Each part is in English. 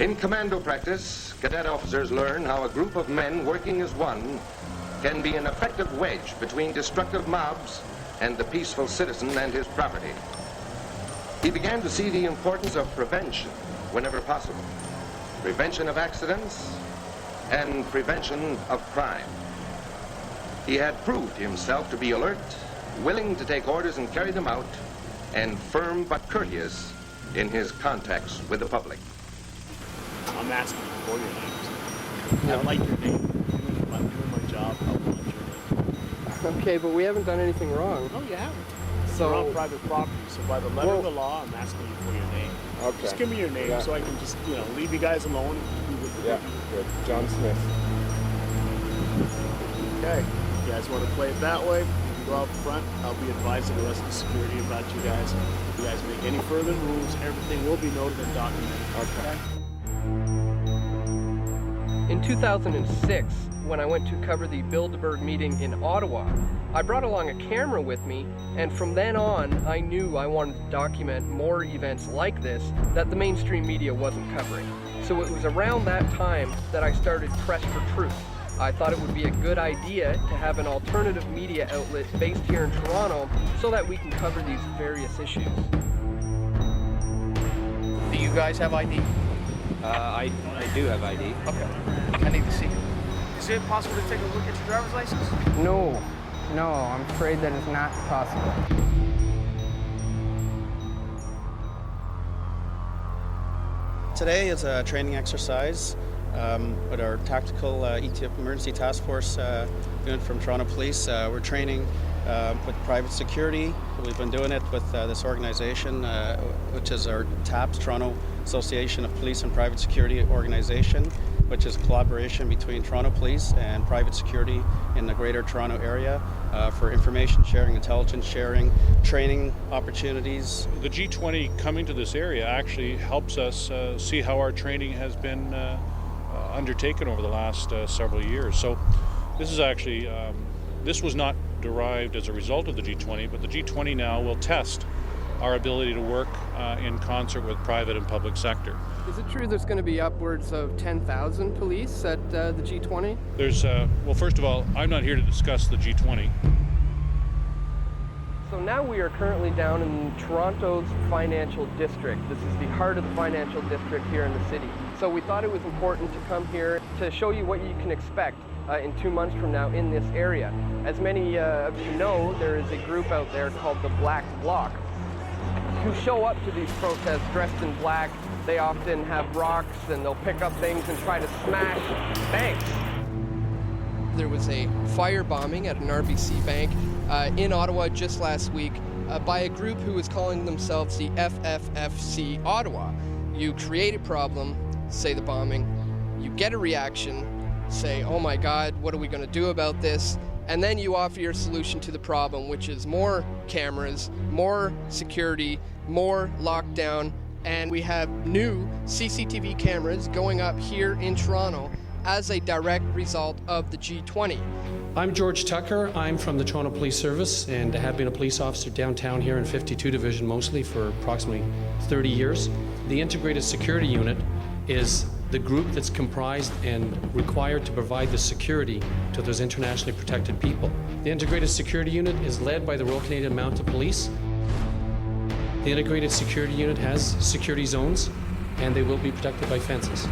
In commando practice, cadet officers learn how a group of men working as one can be an effective wedge between destructive mobs and the peaceful citizen and his property. He began to see the importance of prevention whenever possible. Prevention of accidents and prevention of crime. He had proved himself to be alert, willing to take orders and carry them out, and firm but courteous in his contacts with the public. I'm asking you for your names. I like your name. If I'm doing my job, I want your name. Okay, but we haven't done anything wrong. No, you haven't. So you're on private property, so by the letter of the law, I'm asking you for your name. Okay. Just give me your name so I can just, leave you guys alone. Yeah, good. John Smith. Okay. You guys want to play it that way? You can go out front. I'll be advising the rest of the security about you guys. If you guys make any further moves, everything will be noted and documented. Okay. In 2006, when I went to cover the Bilderberg meeting in Ottawa, I brought along a camera with me, and from then on, I knew I wanted to document more events like this that the mainstream media wasn't covering. So it was around that time that I started Press for Truth. I thought it would be a good idea to have an alternative media outlet based here in Toronto so that we can cover these various issues. Do you guys have ID? I do have ID. Okay. I need to see it. Is it possible to take a look at your driver's license? No, I'm afraid that it's not possible. Today is a training exercise with our tactical ETF Emergency Task Force unit from Toronto Police. We're training with private security. We've been doing it with this organization, which is our TAPS, Toronto Association of Police and Private Security Organization, which is a collaboration between Toronto Police and private security in the Greater Toronto Area for information sharing, intelligence sharing, training opportunities. The G20 coming to this area actually helps us see how our training has been undertaken over the last several years. So this is actually, this was not derived as a result of the G20, but the G20 now will test our ability to work in concert with private and public sector. Is it true there's going to be upwards of 10,000 police at the G20? There's, well, first of all, I'm not here to discuss the G20. So now we are currently down in Toronto's financial district. This is the heart of the financial district here in the city. So we thought it was important to come here to show you what you can expect in 2 months from now in this area. As many of you know, there is a group out there called the Black Bloc who show up to these protests dressed in black. They often have rocks and they'll pick up things and try to smash banks. There was a firebombing at an RBC bank in Ottawa just last week by a group who was calling themselves the FFFC Ottawa. You create a problem, say the bombing, you get a reaction, say, oh my God, what are we going to do about this? And then you offer your solution to the problem, which is more cameras, more security, more lockdown, and we have new CCTV cameras going up here in Toronto as a direct result of the G20. I'm George Tucker. I'm from the Toronto Police Service and have been a police officer downtown here in 52 Division mostly for approximately 30 years. The Integrated Security Unit is the group that's comprised and required to provide the security to those internationally protected people. The Integrated Security Unit is led by the Royal Canadian Mounted Police. The Integrated Security Unit has security zones and they will be protected by fences.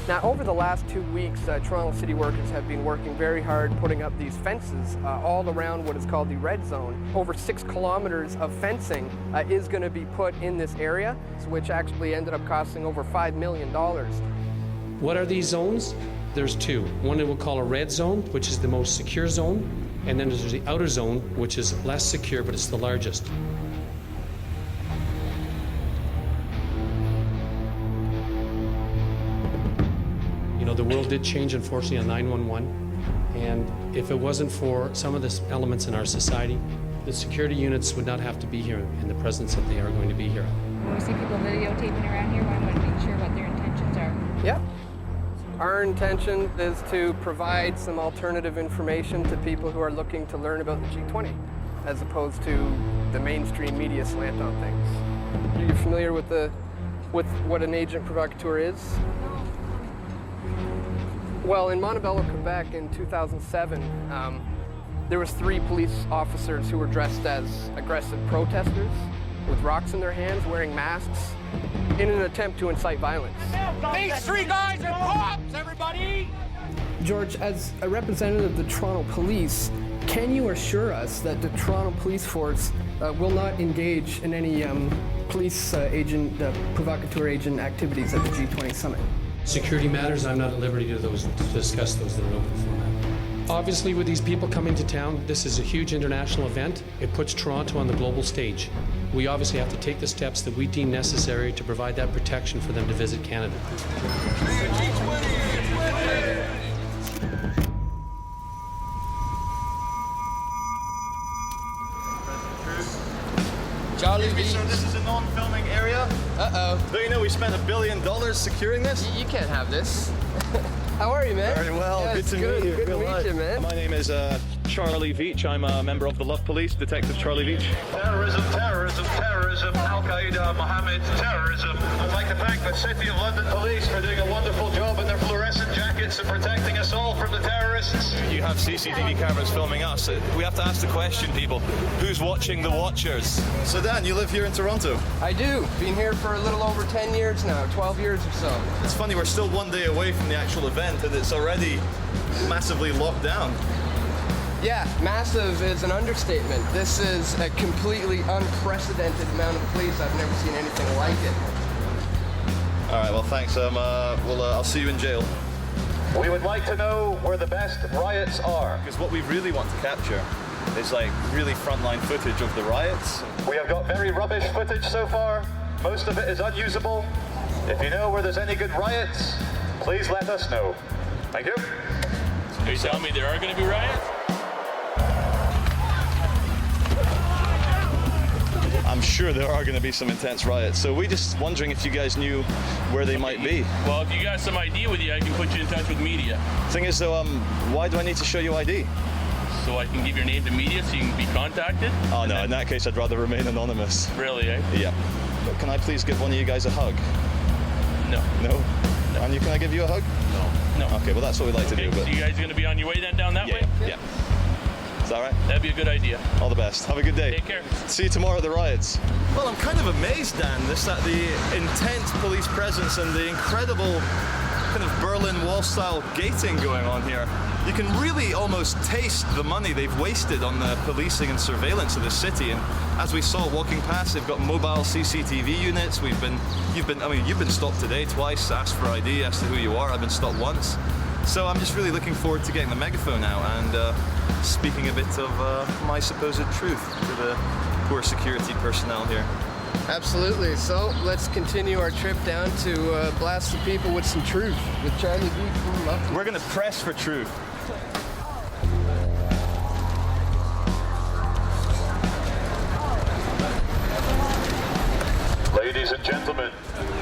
Now, over the last 2 weeks, Toronto City workers have been working very hard putting up these fences all around what is called the red zone. Over 6 kilometers of fencing is going to be put in this area, which actually ended up costing over $5 million. What are these zones? There's 2. One we'll call a red zone, which is the most secure zone, and then there's the outer zone, which is less secure, but it's the largest. You know, the world did change, unfortunately, on 9/11, and if it wasn't for some of the elements in our society, the security units would not have to be here in the presence that they are going to be here. When we see people videotaping around here, we want to make sure what their intentions are. Yep. Our intention is to provide some alternative information to people who are looking to learn about the G20. as opposed to the mainstream media slant on things. Are you familiar with what an agent provocateur is? Well, in Montebello, Quebec in 2007, there was 3 police officers who were dressed as aggressive protesters with rocks in their hands, wearing masks, in an attempt to incite violence. These 3 guys are cops, everybody! George, as a representative of the Toronto Police, can you assure us that the Toronto Police Force will not engage in any police agent, provocateur agent activities at the G20 summit? Security matters, I'm not at liberty to discuss those in an open format. Obviously, with these people coming to town, this is a huge international event. It puts Toronto on the global stage. We obviously have to take the steps that we deem necessary to provide that protection for them to visit Canada. Charlie Veitch. So this is a non-filming area. Uh-oh. Don't you know we spent $1 billion securing this? You can't have this. How are you, man? Very well. Yeah, good to meet you. Good to meet you, man. My name is Charlie Veitch. I'm a member of the Love Police, Detective Charlie Veitch. Terrorism, terrorism, terrorism, Al-Qaeda, Mohammed, terrorism. I'd like to thank the City of London Police for doing a wonderful job in their fluorescent jackets and protecting us all from the terrorists. You have CCTV cameras filming us. We have to ask the question, people, who's watching the watchers? So Dan, you live here in Toronto? I do. Been here for a little over 10 years now, 12 years or so. It's funny, we're still one day away from the actual event and it's already massively locked down. Yeah, massive is an understatement. This is a completely unprecedented amount of police. I've never seen anything like it. All right, well, thanks. I'll see you in jail. We would like to know where the best riots are. Because what we really want to capture is like really frontline footage of the riots. We have got very rubbish footage so far. Most of it is unusable. If you know where there's any good riots, please let us know. Thank you. Are you telling me there are going to be riots? I'm sure there are going to be some intense riots, so we're just wondering if you guys knew where they might be. Well, if you got some ID with you, I can put you in touch with media. Thing is though, why do I need to show you ID? So I can give your name to media so you can be contacted? Oh no, in that case I'd rather remain anonymous. Really, eh? Yeah. Can I please give one of you guys a hug? No. No? And can I give you a hug? No. Okay, well that's what we like to do. But... So you guys are going to be on your way then down that way? Yeah. Is that right? That'd be a good idea. All the best. Have a good day. Take care. See you tomorrow at the riots. Well, I'm kind of amazed, Dan, that the intense police presence and the incredible kind of Berlin Wall style gating going on here. You can really almost taste the money they've wasted on the policing and surveillance of the city. And as we saw walking past, they've got mobile CCTV units. You've been stopped today twice, asked for ID, asked who you are. I've been stopped once. So I'm just really looking forward to getting the megaphone out and speaking a bit of my supposed truth to the poor security personnel here. Absolutely. So let's continue our trip down to blast the people with some truth with Charlie Veitch from Love. We're going to press for truth. Ladies and gentlemen,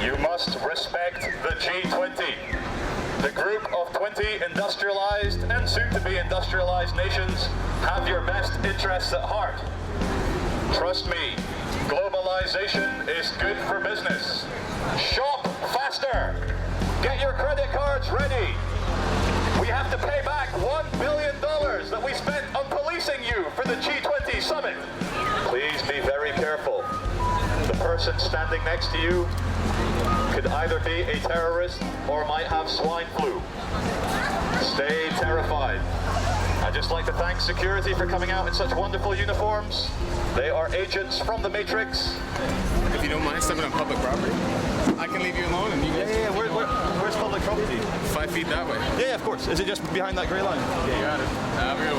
you must respect the G20. The group of 20 industrialized and soon-to-be industrialized nations have your best interests at heart. Trust me, globalization is good for business. Shop faster! Get your credit cards ready! We have to pay back $1 billion that we spent on policing you for the G20 summit. Please be very careful. The person standing next to you could either be a terrorist or might have swine flu. Stay terrified. I'd just like to thank security for coming out in such wonderful uniforms. They are agents from the Matrix. If you don't mind stepping on public property, I can leave you alone and you guys... Yeah. Where's public property? 5 feet that way. Yeah, of course. Is it just behind that grey line? Yeah, you got it. Have a good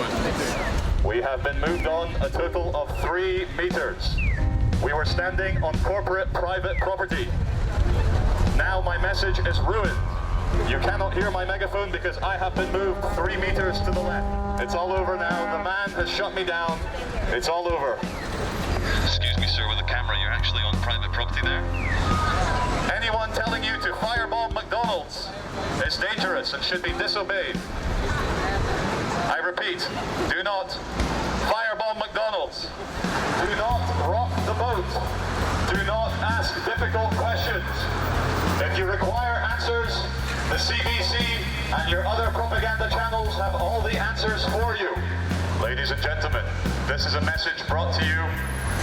one. We have been moved on a total of 3 meters. We were standing on corporate private property. Now my message is ruined. You cannot hear my megaphone because I have been moved 3 meters to the left. It's all over now. The man has shut me down. It's all over. Excuse me, sir, with the camera, you're actually on private property there. Anyone telling you to firebomb McDonald's is dangerous and should be disobeyed. I repeat, do not firebomb McDonald's. boats. Do not rock the boat. Do not ask difficult questions. If you require answers, the CBC and your other propaganda channels have all the answers for you. Ladies and gentlemen, this is a message brought to you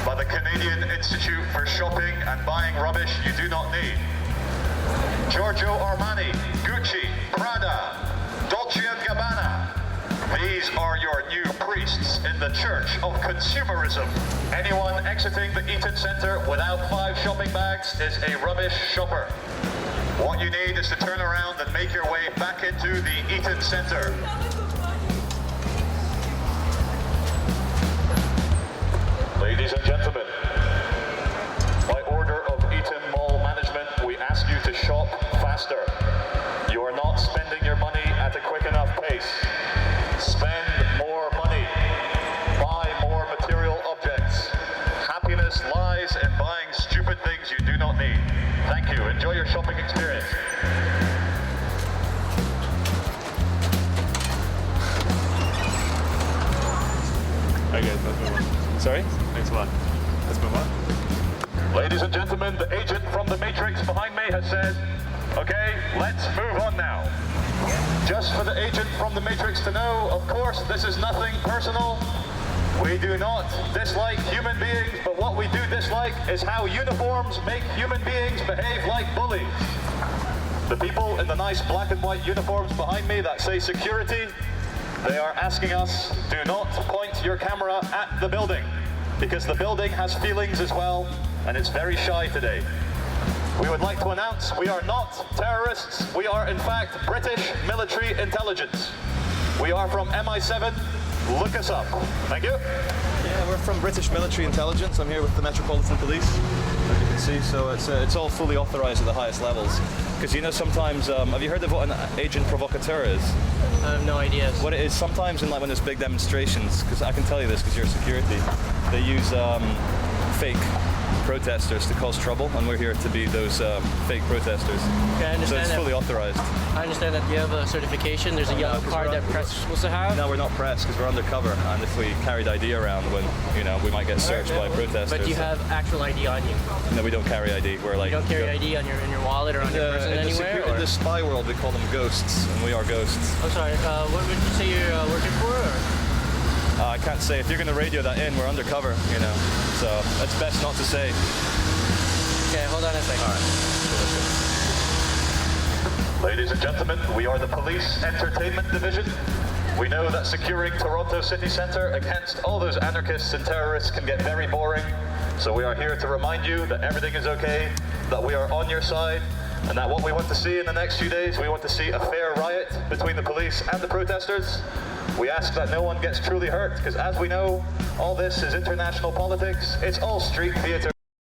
by the Canadian Institute for Shopping and Buying Rubbish You Do Not Need. Giorgio Armani, Gucci, Prada, Dolce & Gabbana. These are your new priests in the church of consumerism. Anyone exiting the Eaton Centre without 5 shopping bags is a rubbish shopper. What you need is to turn around and make your way back into the Eaton Centre. Ladies and gentlemen, by order of Eaton Mall Management, we ask you to shop faster. You are not spending your money at a quick enough pace. Spend more money. Buy more material objects. Happiness lies in buying stupid things you do not need. Thank you. Enjoy your shopping experience. Okay, let's move on. Sorry? Thanks a lot. Let's move on. Ladies and gentlemen, the agent from the Matrix behind me has said, okay, let's move on now. Just for the agent from the Matrix to know, of course, this is nothing personal. We do not dislike human beings, but what we do dislike is how uniforms make human beings behave like bullies. The people in the nice black and white uniforms behind me that say security, they are asking us, do not point your camera at the building, because the building has feelings as well, and it's very shy today. We would like to announce we are not terrorists. We are in fact British military intelligence. We are from MI7. Look us up. Thank you. Yeah, we're from British military intelligence. I'm here with the Metropolitan Police, as you can see. So it's all fully authorized at the highest levels. Because you know sometimes, have you heard of what an agent provocateur is? I have no idea. What it is, sometimes when there's big demonstrations, because I can tell you this because you're security, they use fake protesters to cause trouble, and we're here to be those fake protesters. Okay, I understand. So it's fully authorized. I understand that you have a certification. There's a yellow card that press is supposed to have. No, we're not press because we're undercover, and if we carried ID around, when we might get searched by protesters. But you have actual ID on you. No, we don't carry ID. We're like. You don't carry ID on in your wallet or on your person anywhere. In the spy world, we call them ghosts, and we are ghosts. I'm sorry. What would you say you're working for? Or? I can't say. If you're going to radio that in, we're undercover. So it's best not to say. Okay, hold on a second. All right. Ladies and gentlemen, we are the Police Entertainment Division. We know that securing Toronto City Centre against all those anarchists and terrorists can get very boring. So we are here to remind you that everything is okay, that we are on your side, and that what we want to see in the next few days, we want to see a fair riot between the police and the protesters. We ask that no one gets truly hurt, because as we know, all this is international politics. It's all street theatre.